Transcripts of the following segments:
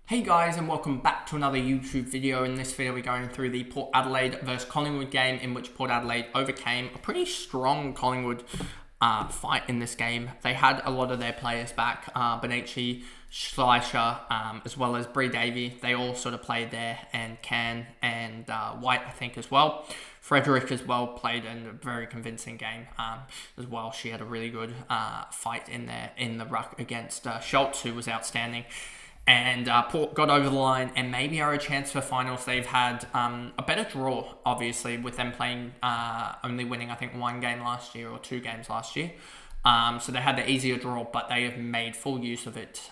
Hey guys, and welcome back to another YouTube video. In this video we're going through the Port Adelaide versus Collingwood game, in which Port Adelaide overcame a pretty strong Collingwood fight in this game. They had a lot of their players back, Benici, Schleicher, as well as Bree Davey. They all sort of played there, and Can and White, I think, as well. Frederick as well played in a very convincing game as well. She had a really good fight in there in the ruck against Schultz, who was outstanding. And Port got over the line and maybe are a chance for finals. They've had a better draw, obviously, with them playing only winning, I think, one game last year or two games last year. So they had the easier draw, but they have made full use of it,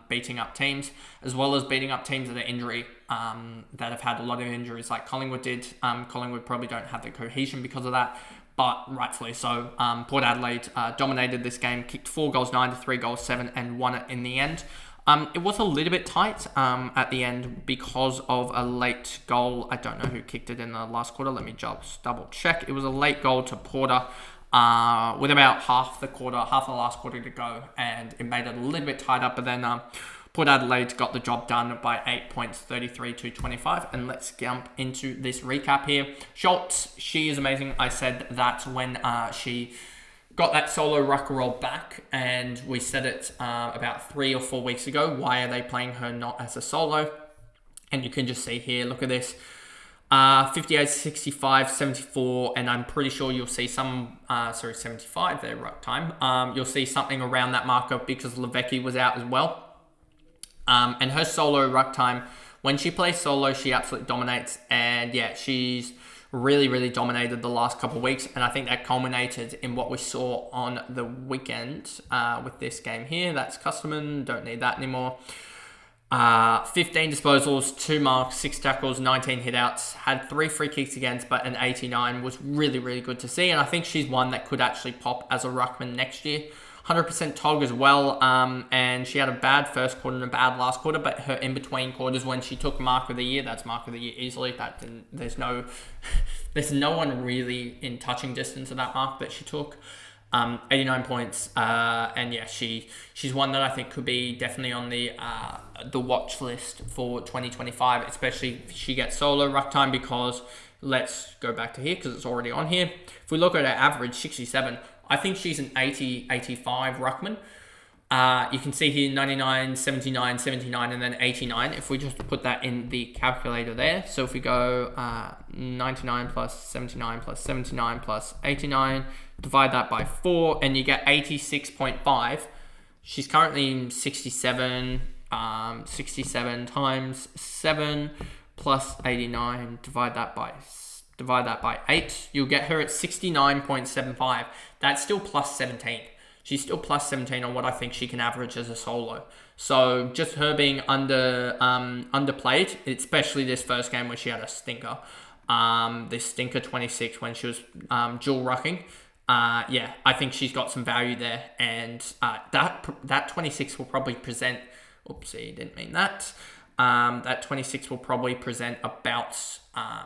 beating up teams, as well as beating up teams that are injury, that have had a lot of injuries like Collingwood did. Collingwood probably don't have the cohesion because of that, but rightfully so. Port Adelaide dominated this game, kicked 4 goals, 9 to 3 goals, 7, and won it in the end. It was a little bit tight at the end because of a late goal. I don't know who kicked it in the last quarter. Let me just double check. It was a late goal to Porter with about half the last quarter to go, and it made it a little bit tighter. But then Port Adelaide got the job done by 8 points, 33-25. And let's jump into this recap here. Schultz, she is amazing. I said that when she got that solo ruck roll back, and we said it about 3 or 4 weeks ago. Why are they playing her not as a solo? And you can just see here, look at this. 58, 65, 74, and I'm pretty sure you'll see 75 there, ruck time. You'll see something around that marker because Levecki was out as well. And her solo ruck time, when she plays solo, she absolutely dominates. And yeah, she's really dominated the last couple of weeks, and I think that culminated in what we saw on the weekend with this game here. That's Custerman, don't need that anymore. 15 disposals, 2 marks, 6 tackles, 19 hitouts, had 3 free kicks against, but an 89 was really good to see, and I think she's one that could actually pop as a ruckman next year. 100% Tog as well, and she had a bad first quarter and a bad last quarter, but her in-between quarters when she took Mark of the Year, that's Mark of the Year easily. There's no one really in touching distance of that mark that she took. 89 points, and yeah, she's one that I think could be definitely on the watch list for 2025, especially if she gets solo ruck time, because let's go back to here because it's already on here. If we look at her average, 67, I think she's an 80, 85 ruckman. You can see here 99, 79, 79, and then 89. If we just put that in the calculator there. So if we go 99 plus 79 plus 79 plus 89, divide that by 4, and you get 86.5. She's currently 67, 67 times 7 plus 89, divide that by 8, you'll get her at 69.75. That's still plus 17. She's still plus 17 on what I think she can average as a solo. So just her being underplayed, especially this first game where she had a stinker. This stinker 26 when she was dual rucking. Yeah, I think she's got some value there. And that 26 will probably present... Oopsie, didn't mean that. That 26 will probably present about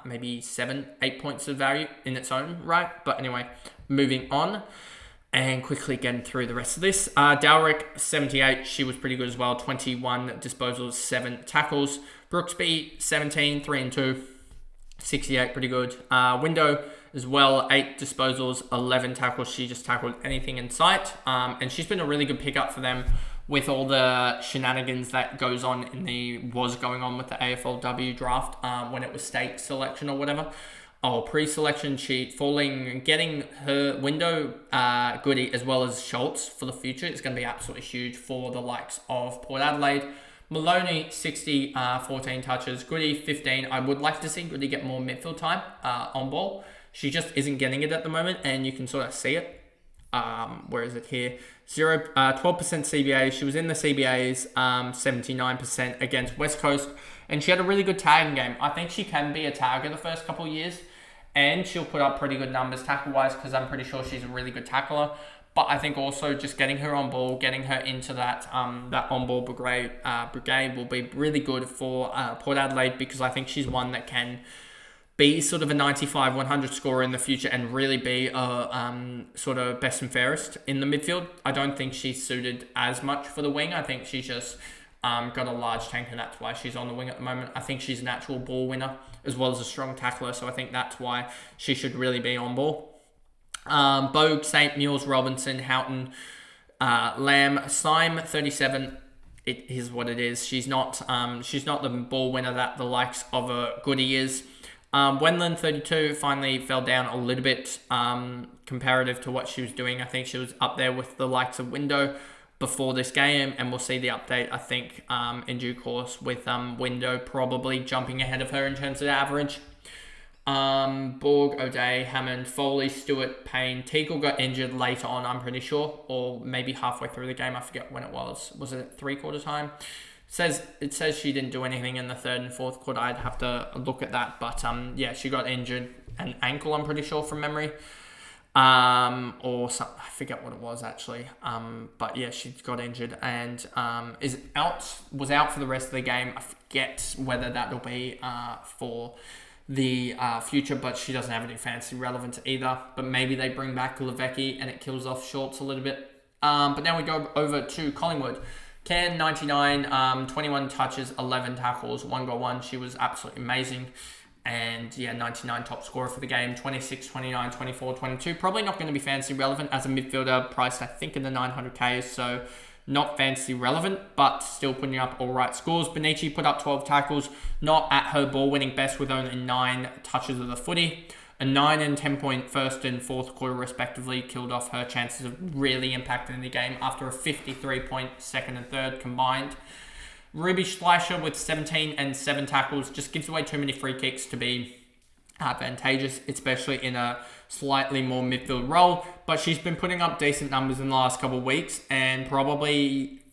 maybe 7-8 points of value in its own right. But anyway, moving on and quickly getting through the rest of this. Dowrick, 78, she was pretty good as well. 21 disposals, 7 tackles. Brooksby, 17, 3 and 2. 68, pretty good. Window as well, 8 disposals, 11 tackles. She just tackled anything in sight. And she's been a really good pickup for them with all the shenanigans that was going on with the AFLW draft when it was state selection or whatever. Pre-selection, getting her Window, Goody, as well as Schultz for the future is going to be absolutely huge for the likes of Port Adelaide. Maloney, 60, 14 touches. Goody, 15. I would like to see Goody get more midfield time on ball. She just isn't getting it at the moment, and you can sort of see it. Where is it here? 12% CBA. She was in the CBAs, 79% against West Coast, and she had a really good tagging game. I think she can be a tagger the first couple of years, and she'll put up pretty good numbers tackle-wise because I'm pretty sure she's a really good tackler. But I think also just getting her on ball, getting her into that on-ball brigade will be really good for Port Adelaide, because I think she's one that can be sort of a 95, 100 scorer in the future and really be a sort of best and fairest in the midfield. I don't think she's suited as much for the wing. I think she's just got a large tank, and that's why she's on the wing at the moment. I think she's a natural ball winner as well as a strong tackler, so I think that's why she should really be on ball. Bogue, St. Mules, Robinson, Houghton, Lamb, Syme, 37. It is what it is. She's not the ball winner that the likes of a Goody is. Wendland, 32, finally fell down a little bit comparative to what she was doing. I think she was up there with the likes of Window before this game, and we'll see the update, I think, in due course, with Window probably jumping ahead of her in terms of average. Borg, O'Day, Hammond, Foley, Stewart, Payne. Teagle got injured later on, I'm pretty sure, or maybe halfway through the game. I forget when it was. Was it 3/4 time? It says she didn't do anything in the 3rd and 4th quarter. I'd have to look at that, but yeah, she got injured, an ankle, I'm pretty sure, from memory. Or something, I forget what it was actually. But yeah, she got injured and was out for the rest of the game. I forget whether that'll be for the future, but she doesn't have any fancy relevance either. But maybe they bring back Levecki and it kills off Shorts a little bit. But now we go over to Collingwood. Can 99, 21 touches, 11 tackles, 1 goal, 1. She was absolutely amazing. And yeah, 99 top scorer for the game, 26, 29, 24, 22. Probably not going to be fancy relevant as a midfielder, priced I think in the 900Ks, so not fancy relevant, but still putting up all right scores. Benici put up 12 tackles, not at her ball winning best with only 9 touches of the footy. A 9 and 10 point first and fourth quarter respectively killed off her chances of really impacting the game after a 53 point second and third combined. Ruby Schleicher with 17 and 7 tackles just gives away too many free kicks to be advantageous, especially in a slightly more midfield role. But she's been putting up decent numbers in the last couple of weeks and probably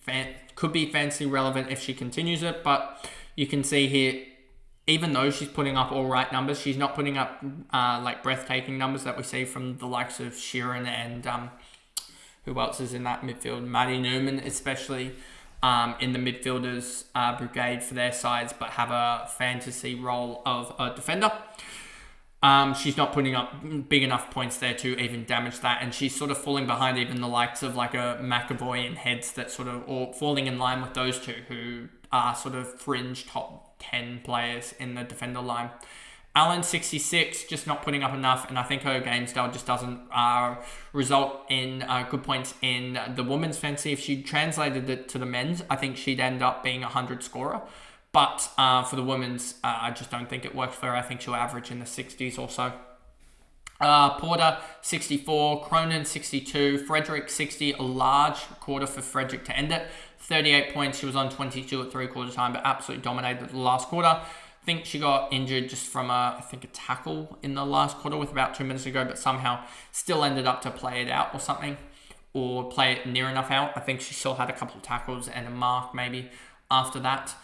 could be fancy relevant if she continues it. But you can see here, even though she's putting up all right numbers, she's not putting up like breathtaking numbers that we see from the likes of Sheeran and who else is in that midfield? Maddie Newman, especially. In the midfielders brigade for their sides, but have a fantasy role of a defender. She's not putting up big enough points there to even damage that, and she's sort of falling behind even the likes of like a McAvoy and Heads that sort of, or falling in line with those two who are sort of fringe top 10 players in the defender line. Allen, 66, just not putting up enough, and I think her game style just doesn't result in good points in the women's fantasy. If she translated it to the men's, I think she'd end up being a 100 scorer. But for the women's, I just don't think it works for her. I think she'll average in the 60s or so. Porter, 64, Cronin, 62, Frederick, 60, a large quarter for Frederick to end it. 38 points, she was on 22 at 3/4 time, but absolutely dominated the last quarter. I think she got injured just from a tackle in the last quarter with about 2 minutes to go, but somehow still ended up to play it out or something, or play it near enough out. I think she still had a couple of tackles and a mark maybe after that.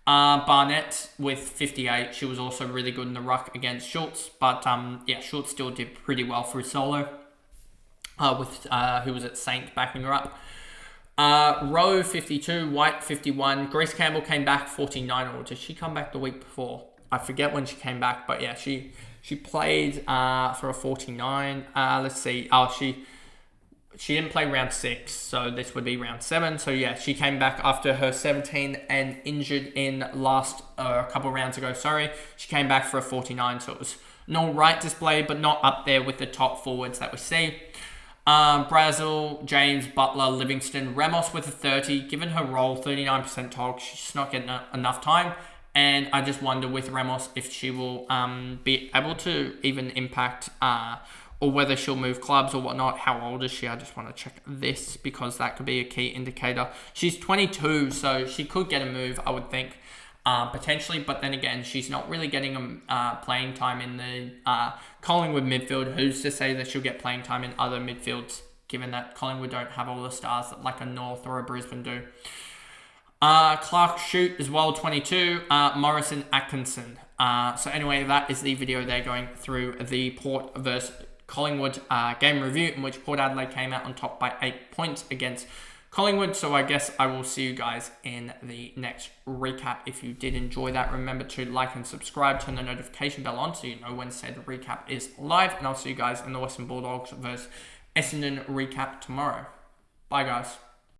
Barnett with 58. She was also really good in the ruck against Schultz, but yeah, Schultz still did pretty well for his solo with who was at Saint backing her up. Rowe, 52, White, 51. Grace Campbell came back 49, or did she come back the week before? I forget when she came back, but yeah, she played for a 49. Let's see. Oh, she didn't play round 6, so this would be round 7. So yeah, she came back after her 17 and injured in last a couple rounds ago. Sorry, she came back for a 49, so it was an all right display, but not up there with the top forwards that we see. Brazil, James, Butler, Livingston, Ramos with a 30. Given her role, 39% tog, she's just not getting enough time. And I just wonder with Ramos if she will be able to even impact or whether she'll move clubs or whatnot. How old is she? I just want to check this because that could be a key indicator. She's 22, so she could get a move, I would think. Potentially, but then again, she's not really getting playing time in the Collingwood midfield. Who's to say that she'll get playing time in other midfields, given that Collingwood don't have all the stars that like a North or a Brisbane do. Clark Shute as well, 22. Morrison, Atkinson. So anyway, that is the video there going through the Port versus Collingwood game review, in which Port Adelaide came out on top by 8 points against Collingwood. So I guess I will see you guys in the next recap. If you did enjoy that, remember to like and subscribe, turn the notification bell on so you know when said recap is live, and I'll see you guys in the Western Bulldogs versus Essendon recap tomorrow. Bye guys.